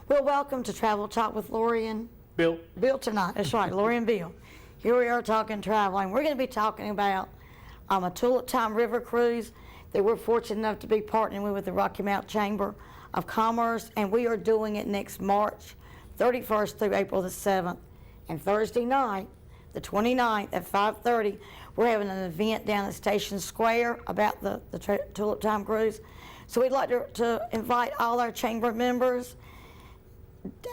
Well, welcome to Travel Talk with Lorie and Bill. Bill tonight. That's right, Lorie and Bill. Here we are talking traveling. We're going to be talking about a Tulip Time River cruise that we're fortunate enough to be partnering with the Rocky Mount Chamber of Commerce, and we are doing it next March 31st through April the 7th. And Thursday night, the 29th at 5:30, we're having an event down at Station Square about the Tulip Time Cruise. So we'd like to invite all our chamber members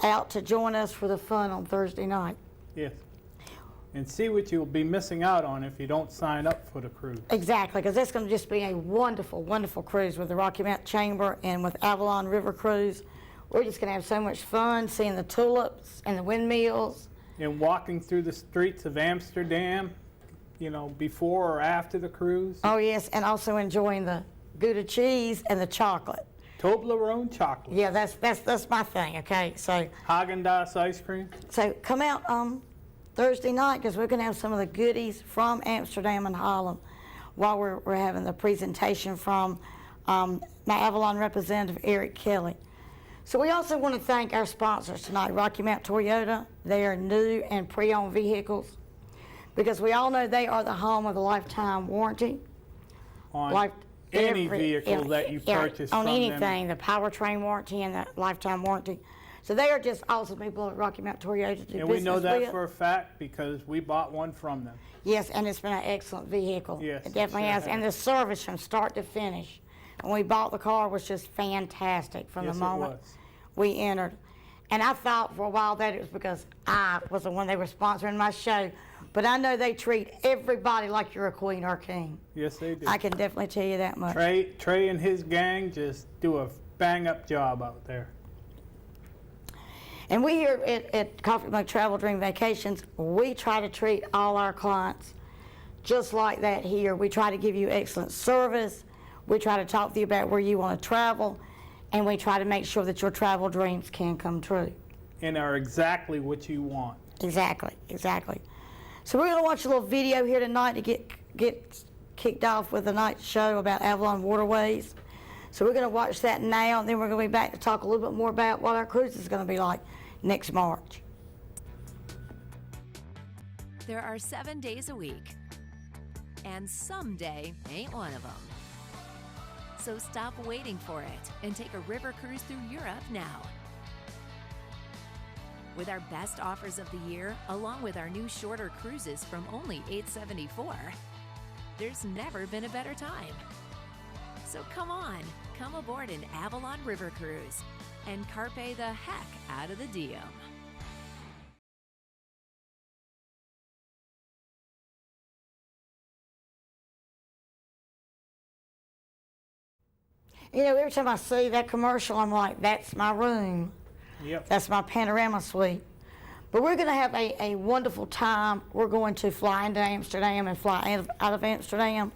out to join us for the fun on Thursday night. Yes. And see what you'll be missing out on if you don't sign up for the cruise. Exactly, because it's going to just be a wonderful, wonderful cruise with the Rocky Mount Chamber and with Avalon River Cruise. We're just going to have so much fun seeing the tulips and the windmills. And walking through the streets of Amsterdam, you know, before or after the cruise. Oh yes, and also enjoying the Gouda cheese and the chocolate. Toblerone chocolate. Yeah, that's my thing. Okay, so Haagen-Dazs ice cream. So come out Thursday night, because we're going to have some of the goodies from Amsterdam and Holland while we're having the presentation from my Avalon representative, Eric Kelly. So we also want to thank our sponsors tonight, Rocky Mount Toyota. They are new and pre-owned vehicles, because we all know they are the home of the lifetime warranty. On any vehicle that you purchase on from anything, them. the powertrain warranty and the lifetime warranty. So they are just awesome people at Rocky Mount Toyota to do And business we know that with. for a fact because we bought one from them. Yes, and it's been an excellent vehicle. Yes, it definitely sure has. And the service from start to finish. When we bought the car was just fantastic from Yes, the it moment was. we entered. And I thought for a while that it was because I was the one they were sponsoring my show. But I know they treat everybody like you're a queen or a king. Yes, they do. I can definitely tell you that much. Trey and his gang just do a bang-up job out there. And we here at Coffee Mug Travel Dream Vacations, we try to treat all our clients just like that here. We try to give you excellent service. We try to talk to you about where you want to travel, and we try to make sure that your travel dreams can come true. And are exactly what you want. Exactly, exactly. So we're going to watch a little video here tonight to get kicked off with the night show about Avalon Waterways. So we're going to watch that now, and then we're going to be back to talk a little bit more about what our cruise is going to be like next March. There are 7 days a week, and someday ain't one of them. So stop waiting for it and take a river cruise through Europe now. With our best offers of the year, along with our new shorter cruises from only $8.74, there's never been a better time. So come on, come aboard an Avalon River Cruise and carpe the heck out of the diem. You know, every time I see that commercial, I'm like, that's my room. Yep. That's my panorama suite. But we're going to have a wonderful time. We're going to fly into Amsterdam and fly out of Amsterdam.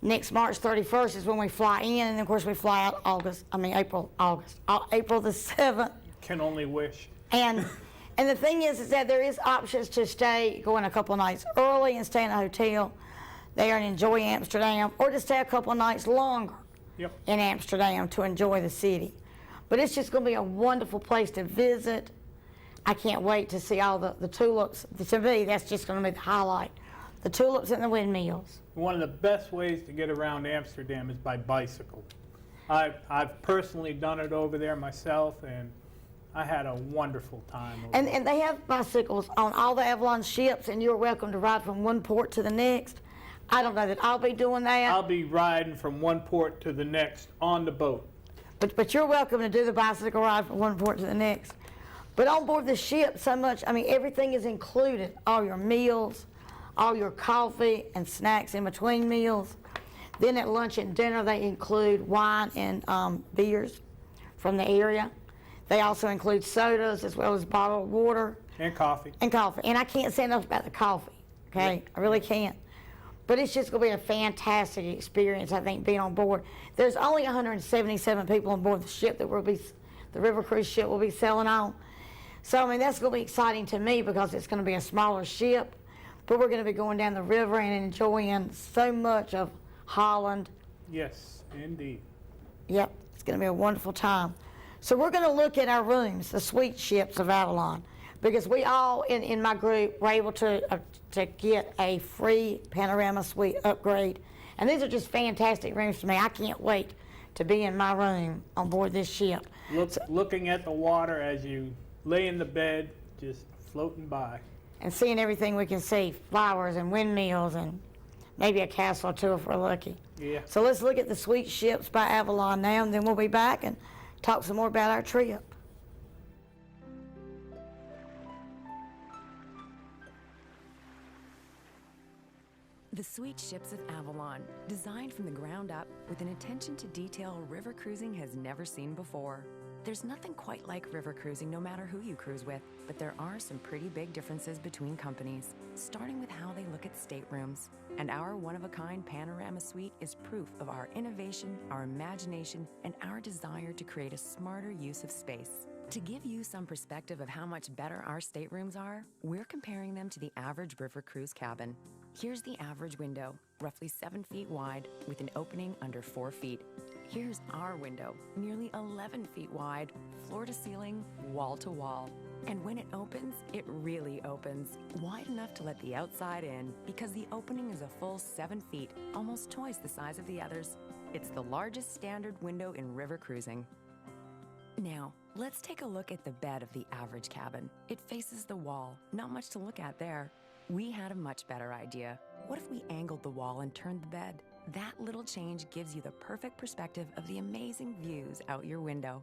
Next March 31st is when we fly in, and then of course we fly out April the 7th. Can only wish. And the thing is that there is options to stay, going a couple of nights early and stay in a hotel there and enjoy Amsterdam, or to stay a couple of nights longer in Amsterdam to enjoy the city. But it's just going to be a wonderful place to visit. I can't wait to see all the tulips. To me, that's just going to be the highlight. The tulips and the windmills. One of the best ways to get around Amsterdam is by bicycle. I've personally done it over there myself, and I had a wonderful time over there. And they have bicycles on all the Avalon ships, and you're welcome to ride from one port to the next. I don't know that I'll be doing that. I'll be riding from one port to the next on the boat. But you're welcome to do the bicycle ride from one port to the next. But on board the ship, so much, everything is included. All your meals, all your coffee and snacks in between meals. Then at lunch and dinner, they include wine and beers from the area. They also include sodas as well as bottled water. And coffee. And coffee. And I can't say enough about the coffee, okay? Yep. I really can't. But it's just going to be a fantastic experience, I think, being on board. There's only 177 people on board the ship that the river cruise ship will be sailing on. So, that's going to be exciting to me because it's going to be a smaller ship. But we're going to be going down the river and enjoying so much of Holland. Yes, indeed. Yep, it's going to be a wonderful time. So we're going to look at our rooms, the suite ships of Avalon, because we all in my group were able to get a free panorama suite upgrade. And these are just fantastic rooms to me. I can't wait to be in my room on board this ship. Looking at the water as you lay in the bed, just floating by. And seeing everything we can see, flowers and windmills and maybe a castle or two if we're lucky. Yeah. So let's look at the suite ships by Avalon now, and then we'll be back and talk some more about our trip. The sweet ships of Avalon, designed from the ground up with an attention to detail river cruising has never seen before. There's nothing quite like river cruising no matter who you cruise with, but there are some pretty big differences between companies, starting with how they look at staterooms. And our one-of-a-kind panorama suite is proof of our innovation, our imagination, and our desire to create a smarter use of space. To give you some perspective of how much better our staterooms are, we're comparing them to the average river cruise cabin. Here's the average window, roughly 7 feet wide, with an opening under 4 feet. Here's our window, nearly 11 feet wide, floor to ceiling, wall to wall. And when it opens, it really opens, wide enough to let the outside in, because the opening is a full 7 feet, almost twice the size of the others. It's the largest standard window in river cruising. Now, let's take a look at the bed of the average cabin. It faces the wall, not much to look at there. We had a much better idea. What if we angled the wall and turned the bed? That little change gives you the perfect perspective of the amazing views out your window.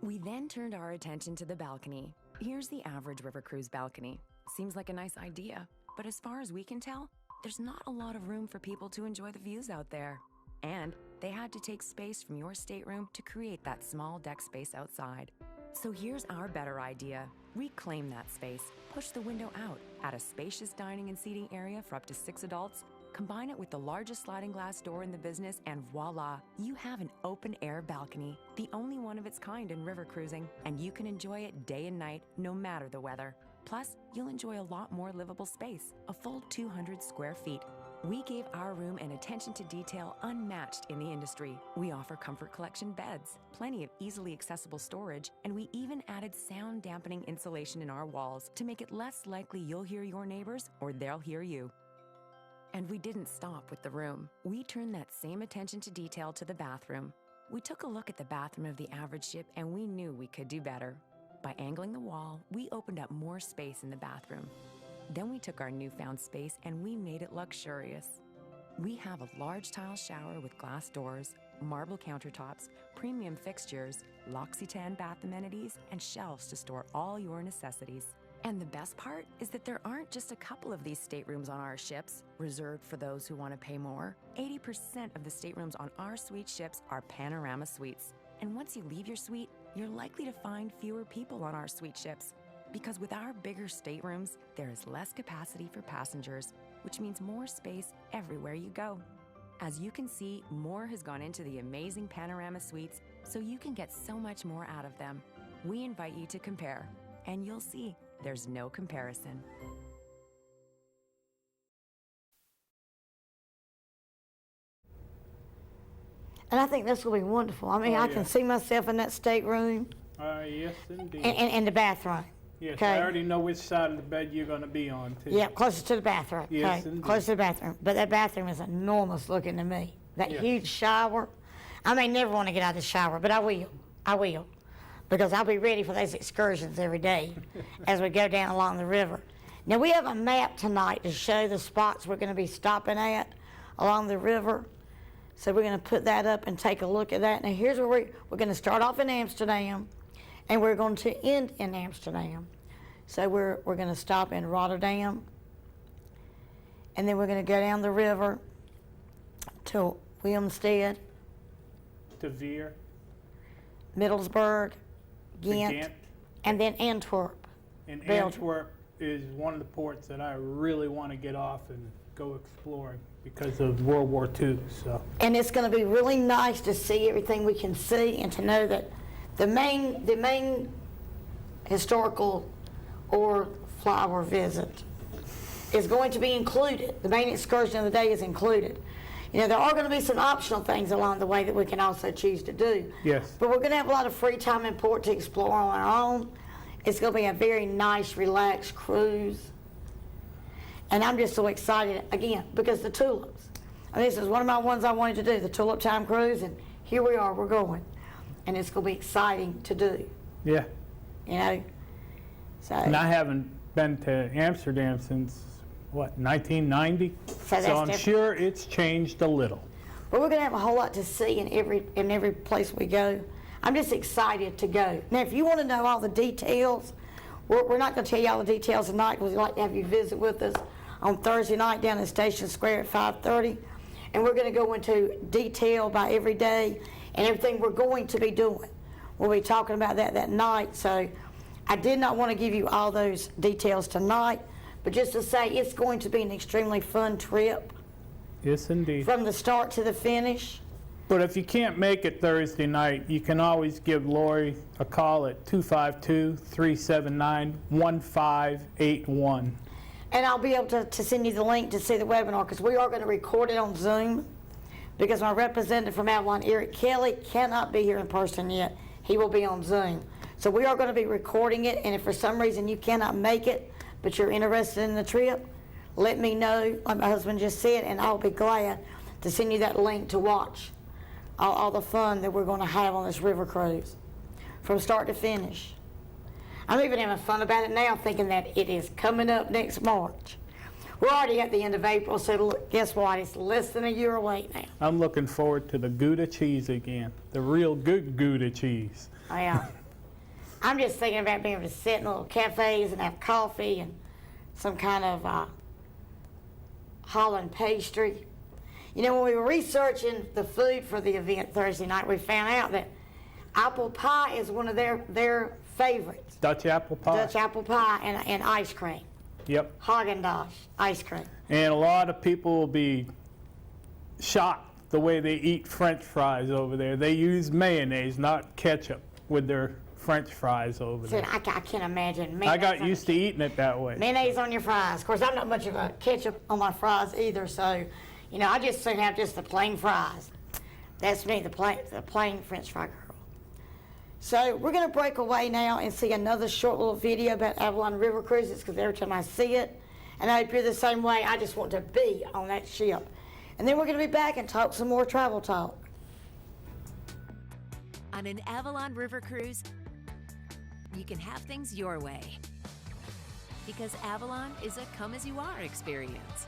We then turned our attention to the balcony. Here's the average river cruise balcony. Seems like a nice idea, but as far as we can tell, there's not a lot of room for people to enjoy the views out there. And they had to take space from your stateroom to create that small deck space outside. So here's our better idea. Reclaim that space, push the window out, add a spacious dining and seating area for up to 6 adults, combine it with the largest sliding glass door in the business, and voila, you have an open-air balcony, the only one of its kind in river cruising, and you can enjoy it day and night, no matter the weather. Plus, you'll enjoy a lot more livable space, a full 200 square feet. We gave our room an attention to detail unmatched in the industry. We offer Comfort Collection beds, plenty of easily accessible storage, and we even added sound dampening insulation in our walls to make it less likely you'll hear your neighbors or they'll hear you. And we didn't stop with the room. We turned that same attention to detail to the bathroom. We took a look at the bathroom of the average ship and we knew we could do better. By angling the wall, we opened up more space in the bathroom. Then we took our newfound space and we made it luxurious. We have a large tile shower with glass doors, marble countertops, premium fixtures, L'Occitane bath amenities, and shelves to store all your necessities. And the best part is that there aren't just a couple of these staterooms on our ships, reserved for those who want to pay more. 80% of the staterooms on our suite ships are panorama suites. And once you leave your suite, you're likely to find fewer people on our suite ships. Because with our bigger staterooms, there is less capacity for passengers, which means more space everywhere you go. As you can see, more has gone into the amazing panorama suites, so you can get so much more out of them. We invite you to compare, and you'll see there's no comparison. And I think this will be wonderful. I mean, I can see myself in that stateroom Yes, indeed. and the bathroom. Yes, Okay. I already know which side of the bed you're going to be on, too. Yeah, closest to the bathroom. Yes, okay, indeed. close to the bathroom. But that bathroom is enormous looking to me. That Yes. huge shower. I may never want to get out of the shower, but I will. I will. Because I'll be ready for those excursions every day as we go down along the river. Now, we have a map tonight to show the spots we're going to be stopping at along the river. So we're going to put that up and take a look at that. Now, here's where we're going to start off in Amsterdam, and we're going to end in Amsterdam. So we're going to stop in Rotterdam, and then we're going to go down the river to Willemstad, To Veer, Middlesbrough, to Ghent, Ghent. and then Antwerp. And Belgium. Antwerp is one of the ports that I really want to get off and go exploring because of World War II. So And it's going to be really nice to see everything we can see and to know that the main historical or flower visit is going to be included. The main excursion of the day is included. You know, there are going to be some optional things along the way that we can also choose to do. Yes. But we're going to have a lot of free time in port to explore on our own. It's going to be a very nice, relaxed cruise. And I'm just so excited, again, because the tulips. And this is one of my ones I wanted to do, the Tulip Time Cruise, and here we are, we're going. And it's going to be exciting to do, Yeah. you know. So, And I haven't been to Amsterdam since, what, 1990? that's So I'm different. sure it's changed a little. But we're going to have a whole lot to see in every place we go. I'm just excited to go. Now, if you want to know all the details, we're not going to tell you all the details tonight because we'd like to have you visit with us on Thursday night down in Station Square at 5:30. And we're going to go into detail by every day and everything we're going to be doing. We'll be talking about that night. So I did not want to give you all those details tonight, but just to say it's going to be an extremely fun trip Yes, indeed. from the start to the finish. But if you can't make it Thursday night, you can always give Lorie a call at 252-379-1581. And I'll be able to send you the link to see the webinar because we are going to record it on Zoom because my representative from Avalon, Eric Kelly, cannot be here in person yet. He will be on Zoom. So we are going to be recording it, and if for some reason you cannot make it, but you're interested in the trip, let me know, like my husband just said, and I'll be glad to send you that link to watch all the fun that we're going to have on this river cruise from start to finish. I'm even having fun about it now, thinking that it is coming up next March. We're already at the end of April, so look, guess what? It's less than a year away now. I'm looking forward to the Gouda cheese again, the real good Gouda cheese. I'm just thinking about being able to sit in little cafes and have coffee and some kind of Holland pastry. You know, when we were researching the food for the event Thursday night, we found out that apple pie is one of their favorites. Dutch apple pie. Dutch apple pie and ice cream. Yep. Haagen-Dazs ice cream. And a lot of people will be shocked the way they eat French fries over there. They use mayonnaise, not ketchup, with their French fries over So there. I can't imagine mayonnaise. I got used to eating it that way. Mayonnaise on your fries. Of course, I'm not much of a ketchup on my fries either, so, you know, I just soon have just the plain fries. That's me, the plain French fry girl. So we're going to break away now and see another short little video about Avalon River Cruises because every time I see it, and I hope you're the same way, I just want to be on that ship. And then we're going to be back and talk some more travel talk. On an Avalon River Cruise, you can have things your way. Because Avalon is a come-as-you-are experience.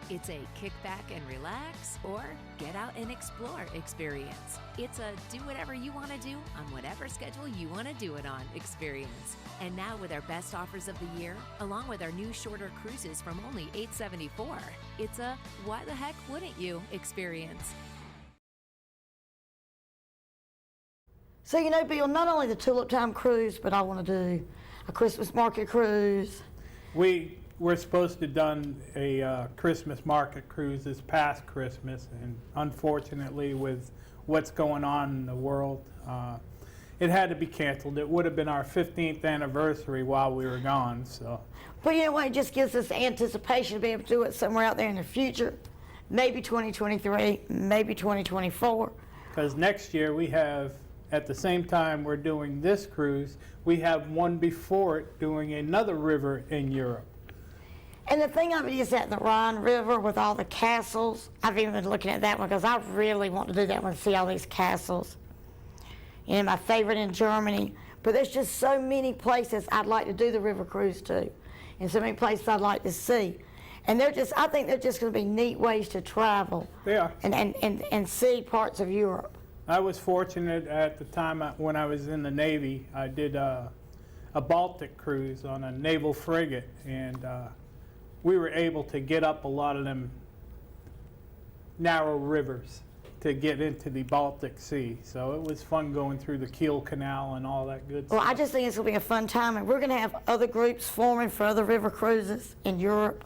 It's a kick back and relax or get out and explore experience. It's a do whatever you want to do on whatever schedule you want to do it on experience. And now with our best offers of the year, along with our new shorter cruises from only $874, it's a why the heck wouldn't you experience. So, you know, Bill, not only the Tulip Time Cruise, but I want to do a Christmas market cruise. We're supposed to have done a Christmas market cruise this past Christmas, and unfortunately with what's going on in the world, it had to be canceled. It would have been our 15th anniversary while we were gone. So. But you know what, it just gives us anticipation to be able to do it somewhere out there in the future, maybe 2023, maybe 2024. Because next year we have, at the same time we're doing this cruise, we have one before it doing another river in Europe. And the thing of it is that the Rhine River with all the castles, I've even been looking at that one because I really want to do that one, see all these castles. You know, my favorite in Germany. But there's just so many places I'd like to do the river cruise to, and so many places I'd like to see. And I think they're just going to be neat ways to travel. They are. And see parts of Europe. I was fortunate at the time when I was in the Navy. I did a Baltic cruise on a naval frigate, and we were able to get up a lot of them narrow rivers to get into the Baltic Sea. So it was fun going through the Kiel Canal and all that good Well, stuff. I just think it's going to be a fun time, and we're going to have other groups forming for other river cruises in Europe.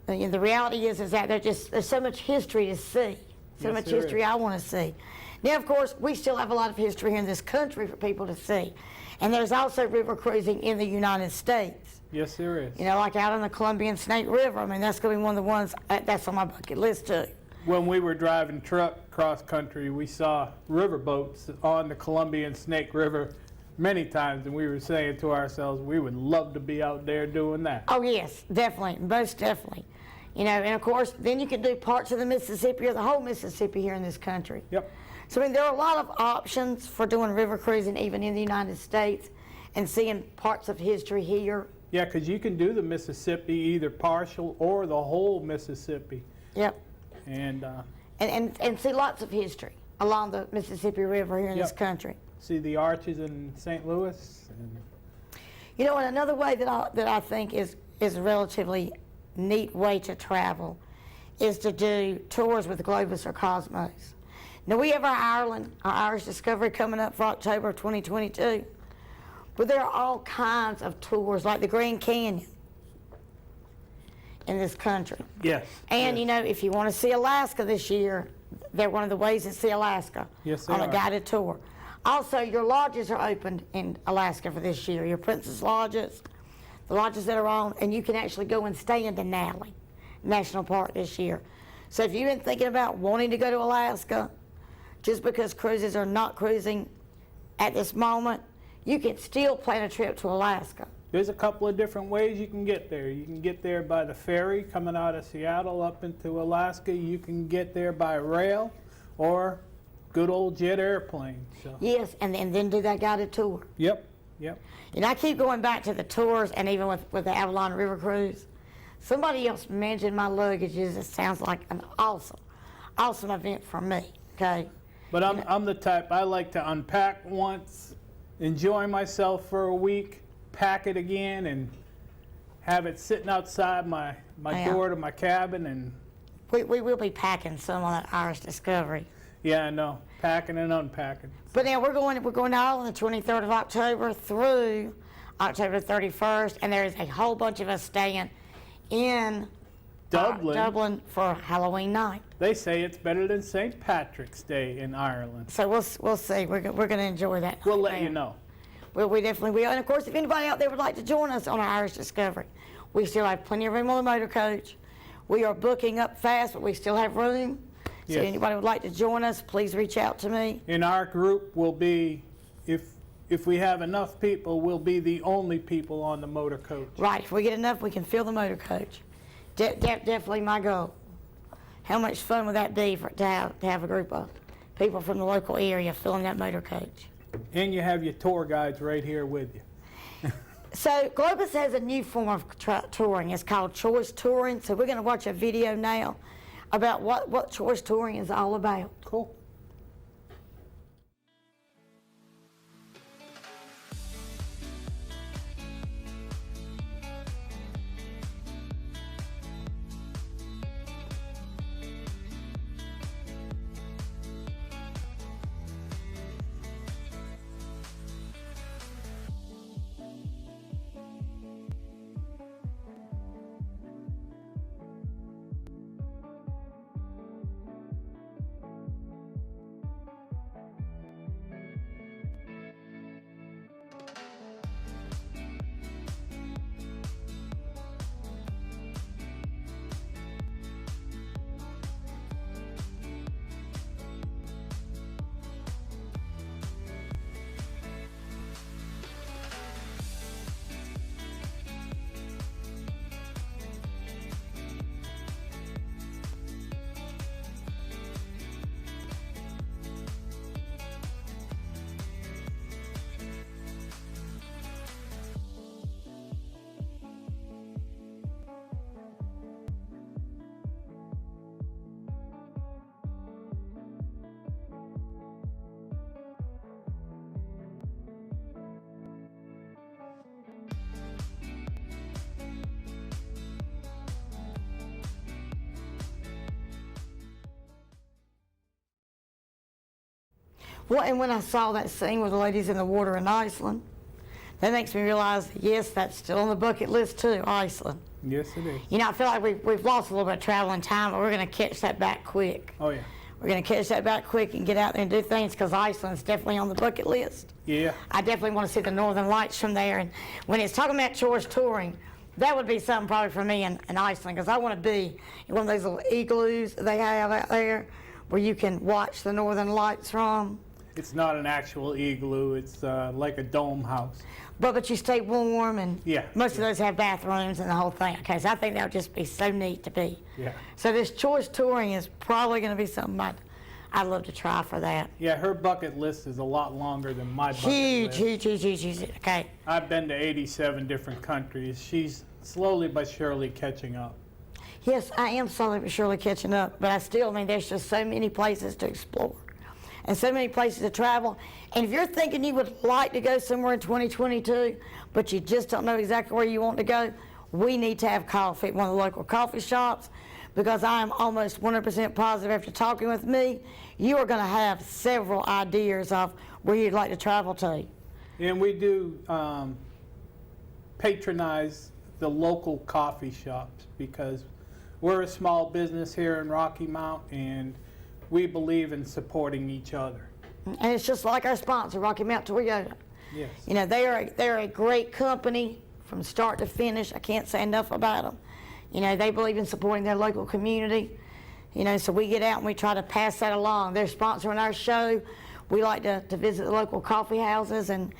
And the reality is that there's so much history to see. So Yes, much there history is. I want to see. Now, of course, we still have a lot of history here in this country for people to see. And there's also river cruising in the United States. Yes, there is. You know, like out on the Columbian Snake River. I mean, that's going to be one of the ones that's on my bucket list too. When we were driving truck cross country, we saw river boats on the Columbian Snake River many times, and we were saying to ourselves, we would love to be out there doing that. Oh yes, definitely, most definitely. You know, and of course, then you can do parts of the Mississippi or the whole Mississippi here in this country. Yep. So I mean, there are a lot of options for doing river cruising even in the United States and seeing parts of history here. Yeah, because you can do the Mississippi, either partial or the whole Mississippi. Yep. And And see lots of history along the Mississippi River here in this Yep. country. see the arches in St. Louis. And You know, and another way that I think is a relatively neat way to travel is to do tours with Globus or Cosmos. Now, we have our Irish Discovery coming up for October of 2022, but there are all kinds of tours like the Grand Canyon in this country. yes. And, yes. you know, if you want to see Alaska this year, they're one of the ways to see Alaska Yes, they on a are. guided tour. Also, your lodges are opened in Alaska for this year, your Princess Lodges, the lodges that are on, and you can actually go and stay in Denali National Park this year. So if you've been thinking about wanting to go to Alaska, just because cruises are not cruising at this moment, you can still plan a trip to Alaska. There's a couple of different ways you can get there. You can get there by the ferry coming out of Seattle up into Alaska. You can get there by rail or good old jet airplane. So, Yes, and then do that guided tour. yep. And I keep going back to the tours, and even with the Avalon River Cruise. Somebody else managing my luggage it sounds like an awesome event for me, okay? But I'm the type, I like to unpack once, enjoy myself for a week, pack it again, and have it sitting outside my Yeah. door to my cabin. And We will be packing some on that Irish Discovery. yeah, I know, packing and unpacking. But now we're going to Ireland the 23rd of October through October 31st, and there is a whole bunch of us staying in Dublin for Halloween night. They say it's better than St. Patrick's Day in Ireland. So we'll see. We're going to enjoy that. We'll night let there. you know. Well, we definitely will. And of course, if anybody out there would like to join us on our Irish Discovery, we still have plenty of room on the motor coach. We are booking up fast, but we still have room. So Yes. anybody would like to join us, please reach out to me. In our group, will be, if we have enough people, we'll be the only people on the motor coach. Right, if we get enough, we can fill the motor coach. Definitely my goal. How much fun would that be to have a group of people from the local area filling that motor coach? And you have your tour guides right here with you. So Globus has a new form of touring. It's called choice touring. So we're going to watch a video now about what choice touring is all about. Cool. Well, and when I saw that scene with the ladies in the water in Iceland, that makes me realize, yes, that's still on the bucket list too, Iceland. Yes, it is. You know, I feel like we've lost a little bit of traveling time, but we're going to catch that back quick. Oh, yeah. We're going to catch that back quick and get out there and do things, because Iceland's definitely on the bucket list. Yeah. I definitely want to see the northern lights from there. And when it's talking about chores touring, that would be something probably for me in Iceland, because I want to be in one of those little igloos they have out there where you can watch the northern lights from. It's not an actual igloo. It's like a dome house. But you stay warm, and Yeah. most of those have bathrooms and the whole thing. Okay, so I think that would just be so neat to be. Yeah. So this chores touring is probably going to be something I'd love to try for that. Yeah, her bucket list is a lot longer than my bucket Huge, list. huge. Okay. I've been to 87 different countries. She's slowly but surely catching up. Yes, I am slowly but surely catching up, but I mean, there's just so many places to explore and so many places to travel. And if you're thinking you would like to go somewhere in 2022, but you just don't know exactly where you want to go, we need to have coffee at one of the local coffee shops, because I am almost 100% positive after talking with me, you are going to have several ideas of where you'd like to travel to. And we do patronize the local coffee shops, because we're a small business here in Rocky Mount, and we believe in supporting each other. And it's just like our sponsor, Rocky Mount Toyota. Yes. You know, they're a great company from start to finish. I can't say enough about them. You know, they believe in supporting their local community. You know, so we get out and we try to pass that along. They're sponsoring our show. We like to visit the local coffee houses and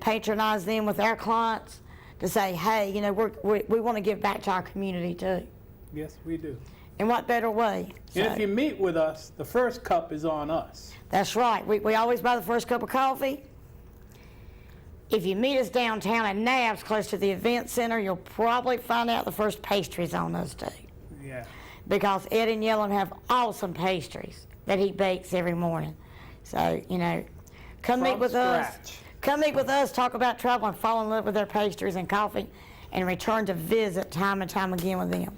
patronize them with our clients to say, hey, you know, we want to give back to our community too. Yes, we do. And what better way? And if you meet with us, the first cup is on us. That's right. We always buy the first cup of coffee. If you meet us downtown at Nabs, close to the event center, you'll probably find out the first pastries on us too. Yeah. Because Ed and Yellen have awesome pastries that he bakes every morning. So, you know, come meet with us. Come meet with us, talk about travel, and fall in love with their pastries and coffee, and return to visit time and time again with them.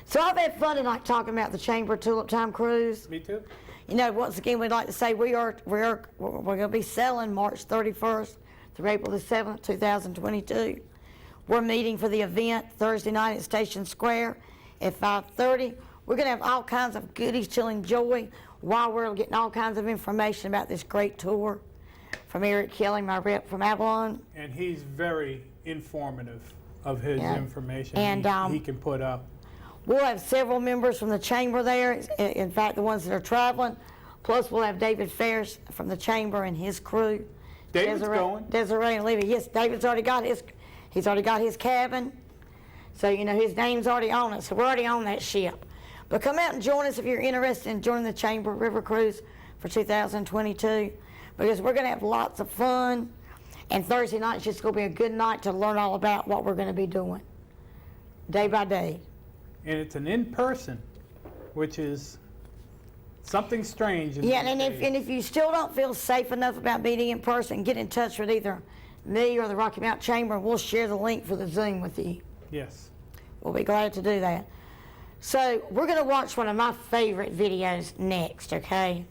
So I've had fun tonight talking about the Chamber Tulip Time Cruise. Me too. You know, once again, we'd like to say we're going to be selling March 31st through April the 7th, 2022. We're meeting for the event Thursday night at Station Square at 5:30. We're going to have all kinds of goodies to enjoy while we're getting all kinds of information about this great tour from Eric Kelly, my rep from Avalon. And he's very informative of his information And, he can put up. We'll have several members from the Chamber there, in fact, the ones that are traveling. Plus, we'll have David Ferris from the Chamber and his crew. David's going. Desiree and Olivia. Yes, David's already got his cabin. So, you know, his name's already on it. So we're already on that ship. But come out and join us if you're interested in joining the Chamber River Cruise for 2022, because we're going to have lots of fun. And Thursday night is just going to be a good night to learn all about what we're going to be doing day by day. And it's an in-person, which is something strange. Yeah, and if you still don't feel safe enough about meeting in person, get in touch with either me or the Rocky Mount Chamber, and we'll share the link for the Zoom with you. Yes. We'll be glad to do that. So we're going to watch one of my favorite videos next, okay?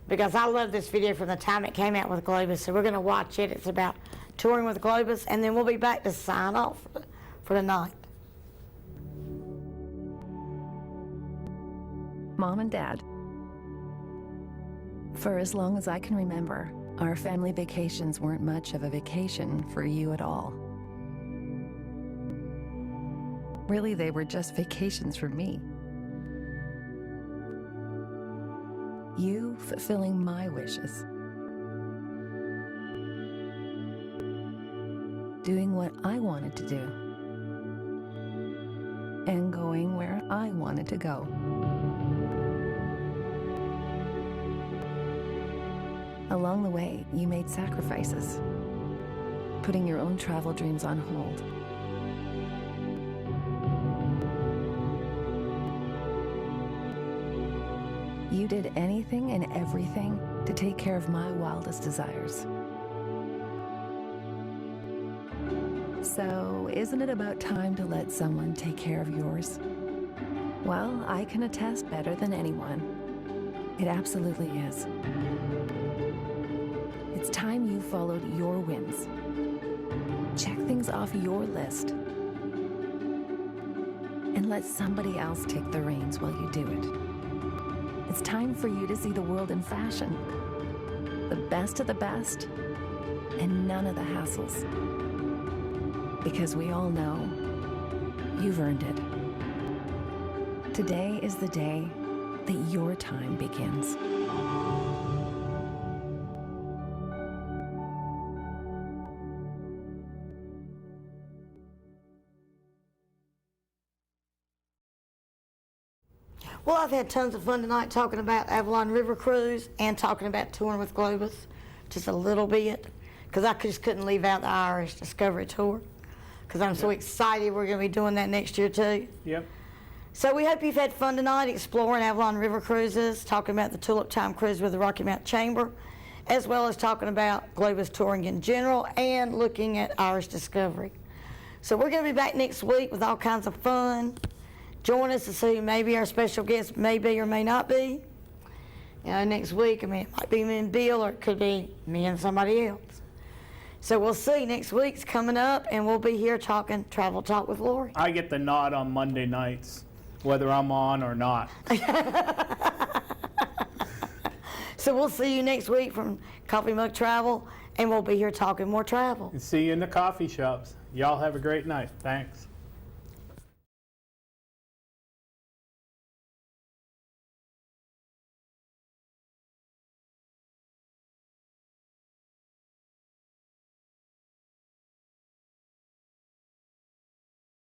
Because I love this video from the time it came out with Globus, so we're going to watch it. It's about touring with Globus, and then we'll be back to sign off for the night. Mom and Dad. For as long as I can remember, our family vacations weren't much of a vacation for you at all. Really, they were just vacations for me. You fulfilling my wishes. Doing what I wanted to do. And going where I wanted to go. Along the way, you made sacrifices, putting your own travel dreams on hold. You did anything and everything to take care of my wildest desires. So, isn't it about time to let someone take care of yours? Well, I can attest better than anyone. It absolutely is. It's time you followed your whims. Check things off your list. And let somebody else take the reins while you do it. It's time for you to see the world in fashion. The best of the best, and none of the hassles. Because we all know you've earned it. Today is the day that your time begins. Well, I've had tons of fun tonight talking about Avalon River Cruise and talking about touring with Globus, just a little bit, because I just couldn't leave out the Irish Discovery Tour, because I'm so excited we're going to be doing that next year too. Yep. So we hope you've had fun tonight exploring Avalon River Cruises, talking about the Tulip Time Cruise with the Rocky Mountain Chamber, as well as talking about Globus touring in general and looking at Irish Discovery. So we're going to be back next week with all kinds of fun. Join us to see who maybe our special guest may be or may not be. You know, next week, I mean, it might be me and Bill, or it could be me and somebody else. So we'll see. Next week's coming up, and we'll be here talking Travel Talk with Lorie. I get the nod on Monday nights, whether I'm on or not. So we'll see you next week from Coffee Mug Travel, and we'll be here talking more travel. And see you in the coffee shops. Y'all have a great night. Thanks.